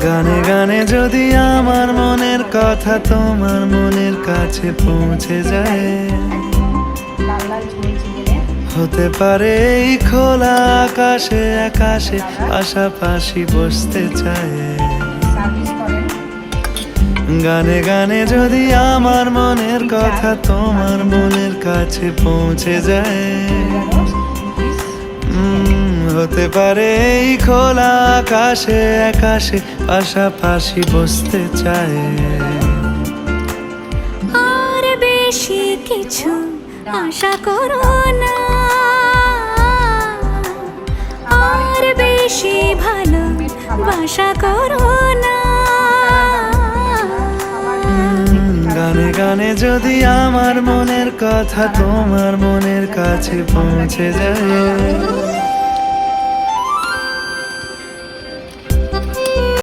গানে গানে যদি আমার মনের কথা তোমার মনের কাছে পৌঁছে যায়, হতে পারে এই খোলা আকাশে আকাশে পাশাপাশি বসতে চায়। গানে গানে যদি আমার মনের কথা তোমার মনের কাছে পৌঁছে যায়, হতে পারে এই খোলা আকাশে আকাশে পাশাপাশি বসতে চায়। আর বেশি কিছু আশা করো না, আর বেশি ভালোবাসা করো না। গানে গানে যদি আমার মনের কথা তোমার মনের কাছে পৌঁছে যায়,